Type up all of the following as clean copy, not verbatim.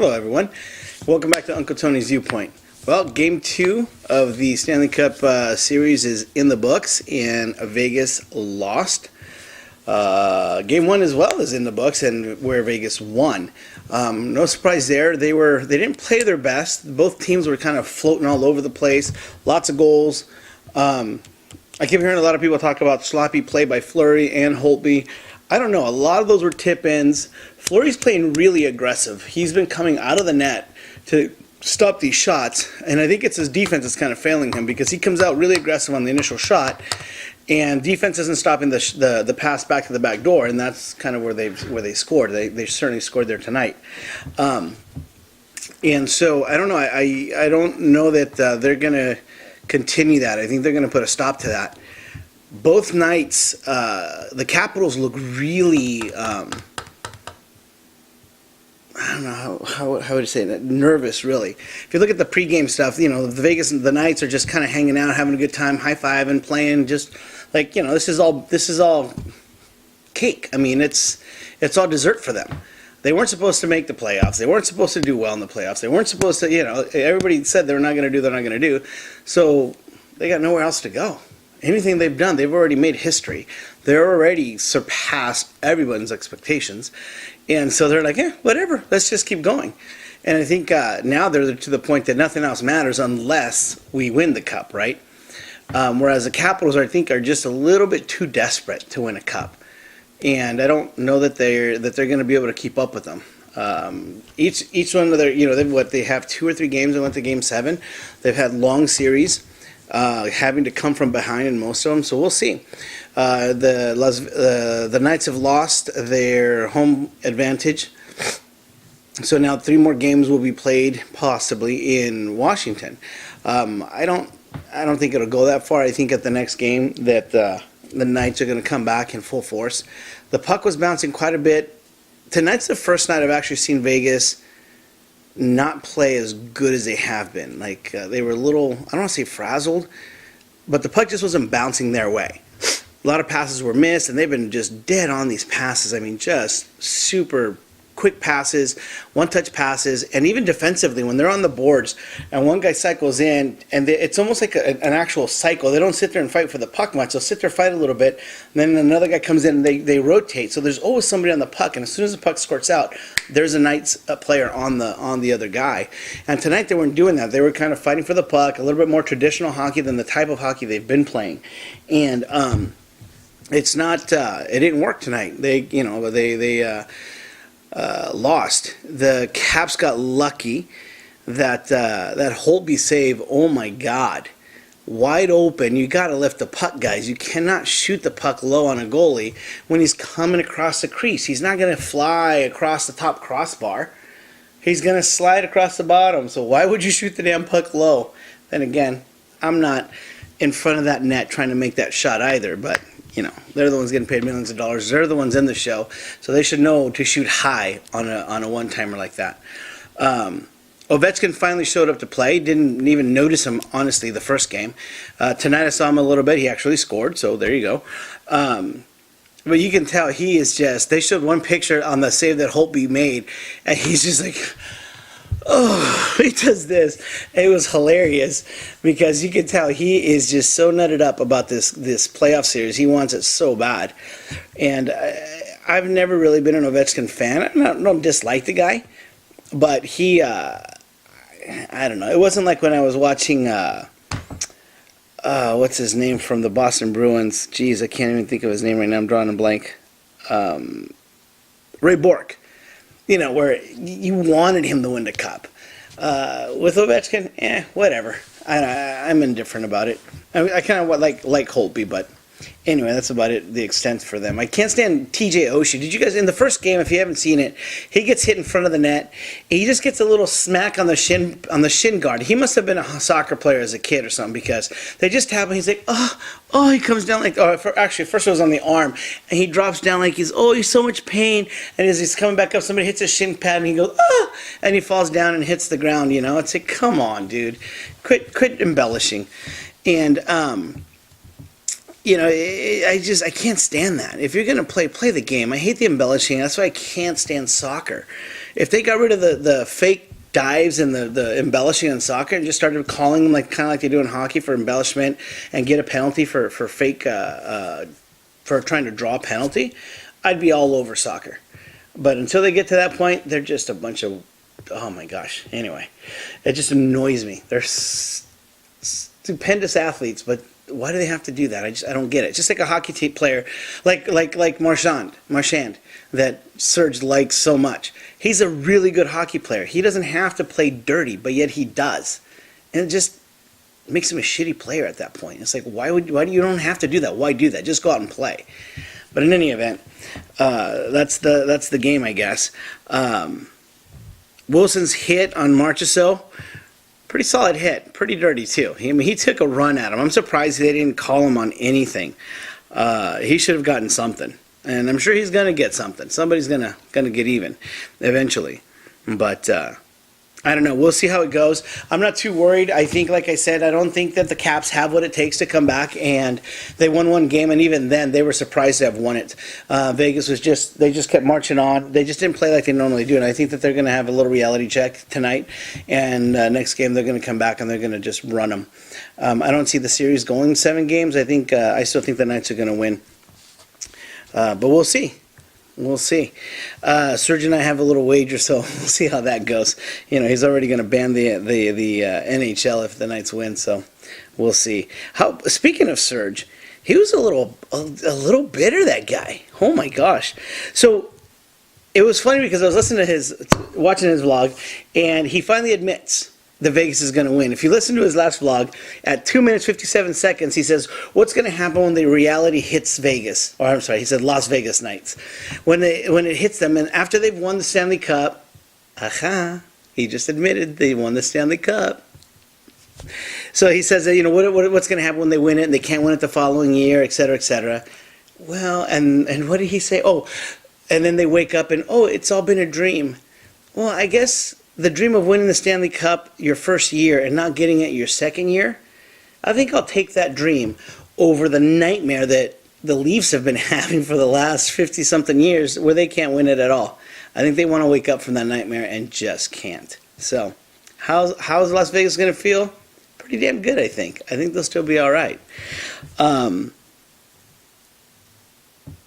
Hello everyone, welcome back to Uncle Tony's Viewpoint. Well, game 2 of the Stanley Cup series is in the books and Vegas lost. Game 1 as well is in the books and where Vegas won. No surprise there, they didn't play their best. Both teams were kind of floating all over the place, lots of goals. I keep hearing a lot of people talk about sloppy play by Fleury and Holtby. I don't know, a lot of those were tip-ins. Fleury's playing really aggressive. He's been coming out of the net to stop these shots, and I think it's his defense that's kind of failing him because he comes out really aggressive on the initial shot, and defense isn't stopping the pass back to the back door, and that's kind of where they scored. They certainly scored there tonight. And so I don't know. I don't know that they're going to continue that. I think they're going to put a stop to that. Both nights, the Capitals look really, I don't know how would I say that, nervous really. If you look at the pregame stuff, you know, the Knights are just kind of hanging out, having a good time, high-fiving, playing, just like, you know, this is all cake. I mean, it's all dessert for them. They weren't supposed to make the playoffs. They weren't supposed to do well in the playoffs. They weren't supposed to, you know, everybody said they're not going to do. So they got nowhere else to go. Anything they've done, they've already made history. They're already surpassed everyone's expectations. And so they're like, whatever, let's just keep going. And I think now they're to the point that nothing else matters unless we win the cup, right? Whereas the Capitals, I think, are just a little bit too desperate to win a cup. And I don't know that they're going to be able to keep up with them. Each one of their, you know, they have 2 or 3 games. They went to Game 7. They've had long series. Having to come from behind in most of them, so we'll see. The Knights have lost their home advantage, so now 3 more games will be played possibly in Washington. I don't think it'll go that far. I think at the next game that the Knights are going to come back in full force. The puck was bouncing quite a bit. Tonight's the first night I've actually seen Vegas not play as good as they have been. Like they were a little, I don't want to say frazzled, but the puck just wasn't bouncing their way. A lot of passes were missed, and they've been just dead on these passes. I mean, just super quick passes, one-touch passes, and even defensively when they're on the boards and one guy cycles in, and it's almost like an actual cycle. They don't sit there and fight for the puck much. They'll sit there, fight a little bit, and then another guy comes in and they rotate. So there's always somebody on the puck, and as soon as the puck squirts out, there's a Knights player on the other guy. And tonight they weren't doing that. They were kind of fighting for the puck, a little bit more traditional hockey than the type of hockey they've been playing. And it's not, it didn't work tonight. They lost. The Caps got lucky that that Holtby save, oh my God, wide open. You got to lift the puck, guys. You cannot shoot the puck low on a goalie when he's coming across the crease. He's not going to fly across the top crossbar. He's going to slide across the bottom. So why would you shoot the damn puck low? Then again, I'm not in front of that net trying to make that shot either, but you know, they're the ones getting paid millions of dollars. They're the ones in the show, so they should know to shoot high on a one-timer like that. Ovechkin finally showed up to play. Didn't even notice him, honestly, the first game. Tonight I saw him a little bit. He actually scored, so there you go. But you can tell he is just, they showed one picture on the save that Holtby made, and he's just like, oh, he does this. It was hilarious because you can tell he is just so nutted up about this playoff series. He wants it so bad. And I've never really been an Ovechkin fan. I don't dislike the guy, but he, I don't know. It wasn't like when I was watching, what's his name from the Boston Bruins? Jeez, I can't even think of his name right now. I'm drawing a blank. Ray Bourque. You know, where you wanted him to win the cup. With Ovechkin, whatever. I'm indifferent about it. I kind of like Holtby, but anyway, that's about it, the extent for them. I can't stand TJ Oshie. Did you guys, in the first game, if you haven't seen it, he gets hit in front of the net. He just gets a little smack on the shin guard. He must have been a soccer player as a kid or something because they just tap him. He's like, oh, he comes down like, actually, first it was on the arm, and he drops down like he's so much pain. And as he's coming back up, somebody hits his shin pad, and he goes, and he falls down and hits the ground, you know. It's like, come on, dude. Quit embellishing. And I can't stand that. If you're gonna play the game. I hate the embellishing. That's why I can't stand soccer. If they got rid of the fake dives and the embellishing in soccer and just started calling them like kind of like they do in hockey for embellishment and get a penalty for fake for trying to draw a penalty, I'd be all over soccer. But until they get to that point, they're just a bunch of, oh my gosh. Anyway, it just annoys me. They're stupendous athletes, but why do they have to do that? I don't get it. Just like a hockey player, like Marchand, that Serge likes so much. He's a really good hockey player. He doesn't have to play dirty, but yet he does, and it just makes him a shitty player at that point. It's like why do you don't have to do that? Why do that? Just go out and play. But in any event, that's the game, I guess. Wilson's hit on Marchessault. Pretty solid hit. Pretty dirty, too. He took a run at him. I'm surprised they didn't call him on anything. He should have gotten something. And I'm sure he's going to get something. Somebody's going to get even eventually. But I don't know. We'll see how it goes. I'm not too worried. I think, like I said, I don't think that the Caps have what it takes to come back. And they won one game, and even then, they were surprised to have won it. Vegas they just kept marching on. They just didn't play like they normally do. And I think that they're going to have a little reality check tonight. And next game, they're going to come back and they're going to just run them. I don't see the series going 7 games. I still think the Knights are going to win. But we'll see. We'll see. Serge and I have a little wager, so we'll see how that goes. He's already going to ban the NHL if the Knights win, so we'll see. Speaking of Serge, he was a little bitter, that guy. Oh my gosh. So it was funny because I was watching his vlog, and he finally admits that Vegas is going to win. If you listen to his last vlog, at 2 minutes 57 seconds, he says, what's going to happen when the reality hits Vegas? Or I'm sorry, he said Las Vegas Knights. When it hits them, and after they've won the Stanley Cup, he just admitted they won the Stanley Cup. So he says, what's going to happen when they win it and they can't win it the following year, et cetera, et cetera. Well, and what did he say? Oh, and then they wake up and, it's all been a dream. Well, I guess the dream of winning the Stanley Cup your first year and not getting it your second year, I think I'll take that dream over the nightmare that the Leafs have been having for the last 50-something years where they can't win it at all. I think they want to wake up from that nightmare and just can't. So how's Las Vegas going to feel? Pretty damn good, I think. I think they'll still be all right.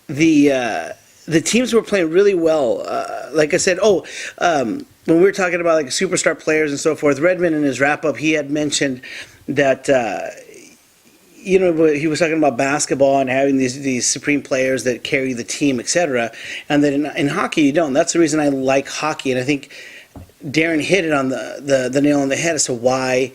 The teams were playing really well. Like I said, when we were talking about like superstar players and so forth, Redmond in his wrap-up, he had mentioned that, he was talking about basketball and having these supreme players that carry the team, etc. And that in hockey, you don't. That's the reason I like hockey. And I think Darren hit it on the nail on the head as to why.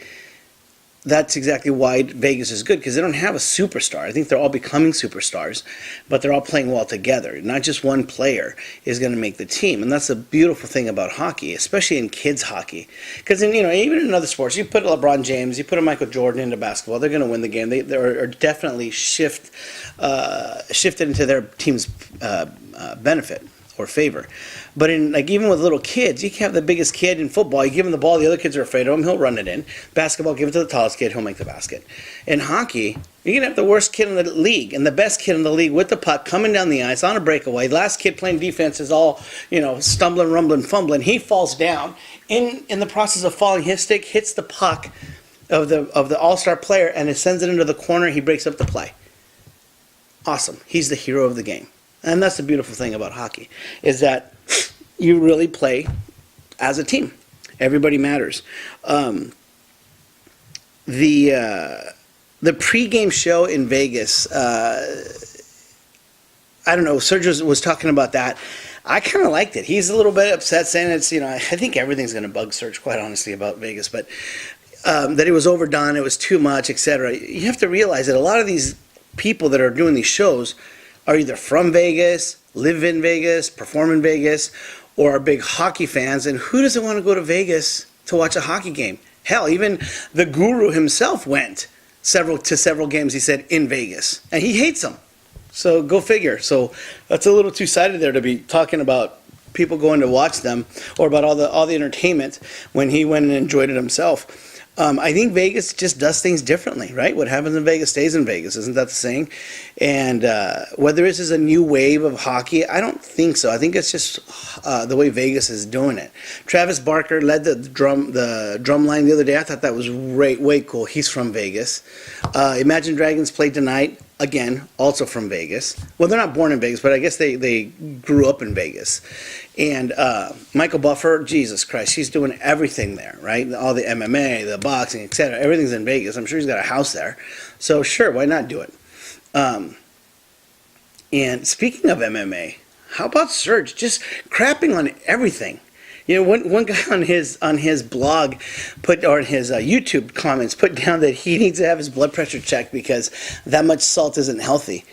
That's exactly why Vegas is good, because they don't have a superstar. I think they're all becoming superstars, but they're all playing well together. Not just one player is going to make the team, and that's the beautiful thing about hockey, especially in kids hockey. Because even in other sports, you put LeBron James, you put a Michael Jordan into basketball, they're going to win the game. They are definitely shifted into their team's benefit or favor. But even with little kids, you can have the biggest kid in football, you give him the ball, the other kids are afraid of him, he'll run it in. Basketball, give it to the tallest kid, he'll make the basket. In hockey, you can have the worst kid in the league and the best kid in the league with the puck coming down the ice on a breakaway. Last kid playing defense is all, stumbling, rumbling, fumbling. He falls down. In the process of falling, his stick hits the puck of the all-star player and it sends it into the corner. He breaks up the play. Awesome. He's the hero of the game. And that's the beautiful thing about hockey, is that you really play as a team. Everybody matters. The pregame show in Vegas, I don't know, Serge was talking about that. I kind of liked it. He's a little bit upset, saying it's, I think everything's going to bug Serge, quite honestly, about Vegas, but that it was overdone, it was too much, etc. You have to realize that a lot of these people that are doing these shows are either from Vegas, live in Vegas, perform in Vegas, or are big hockey fans. And who doesn't want to go to Vegas to watch a hockey game? Hell, even the guru himself went several games, he said, in Vegas. And he hates them. So go figure. So that's a little two-sided there to be talking about people going to watch them or about all the entertainment when he went and enjoyed it himself. I think Vegas just does things differently, right? What happens in Vegas stays in Vegas. Isn't that the saying? And whether this is a new wave of hockey, I don't think so. I think it's just the way Vegas is doing it. Travis Barker led the drum line the other day. I thought that was way cool. He's from Vegas. Imagine Dragons played tonight. Again, also from Vegas. Well, they're not born in Vegas, but I guess they grew up in Vegas. And Michael Buffer, Jesus Christ, he's doing everything there, right? All the MMA, the boxing, etc. Everything's in Vegas. I'm sure he's got a house there. So sure, why not do it? And speaking of MMA, how about Serge? Just crapping on everything. You know, one guy on his blog or his YouTube comments put down that he needs to have his blood pressure checked because that much salt isn't healthy.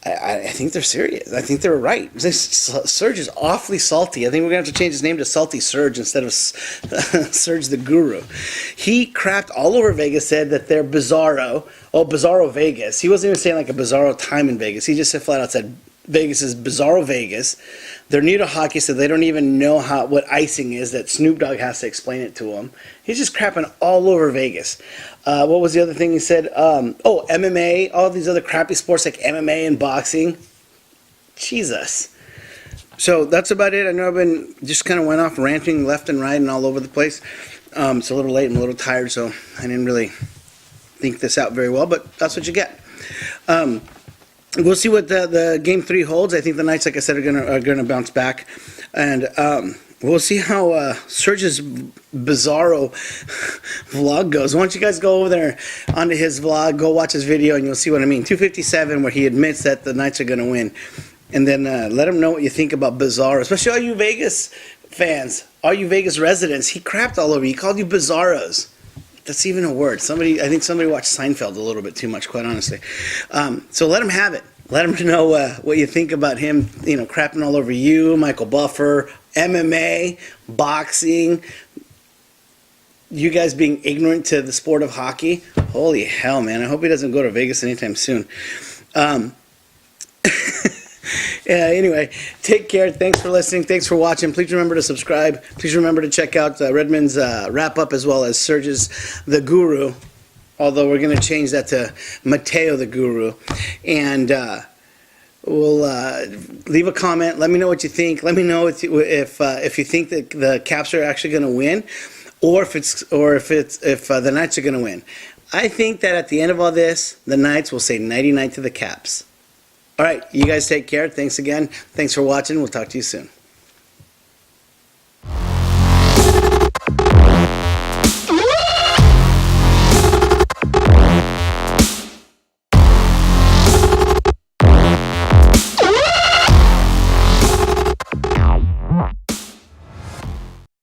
I think they're serious. I think they're right. Serge is awfully salty. I think we're going to have to change his name to Salty Serge instead of Serge the Guru. He crapped all over Vegas, said that they're bizarro. Oh, bizarro Vegas. He wasn't even saying like a bizarro time in Vegas. He just said flat out said Vegas is bizarro Vegas. They're new to hockey, so they don't even know what icing is, that Snoop Dogg has to explain it to them. He's just crapping all over Vegas. What was the other thing he said? Oh, MMA, all these other crappy sports like MMA and boxing. Jesus. So that's about it. I know I've been just kind of went off ranting left and right and all over the place. It's a little late and a little tired, so I didn't really think this out very well, but that's what you get. We'll see what the game 3 holds. I think the Knights, like I said, are gonna bounce back, and we'll see how Serge's bizarro vlog goes. Why don't you guys go over there onto his vlog, go watch his video, and you'll see what I mean. 257, where he admits that the Knights are gonna win, and then let him know what you think about bizarro, especially all you Vegas fans, all you Vegas residents. He crapped all over you. He called you bizarros. That's even a word. I think somebody watched Seinfeld a little bit too much, quite honestly. So let him have it. Let him know what you think about him, you know, crapping all over you, Michael Buffer, MMA, boxing, you guys being ignorant to the sport of hockey. Holy hell, man. I hope he doesn't go to Vegas anytime soon. Yeah, anyway, take care. Thanks for listening. Thanks for watching. Please remember to subscribe. Please remember to check out Redmond's wrap-up as well as Serge's The Guru, although we're going to change that to Mateo the Guru. And we'll leave a comment. Let me know what you think. Let me know if you think that the Caps are actually going to win, or if the Knights are going to win. I think that at the end of all this, the Knights will say 99 to the Caps. All right, you guys take care. Thanks again. Thanks for watching. We'll talk to you soon.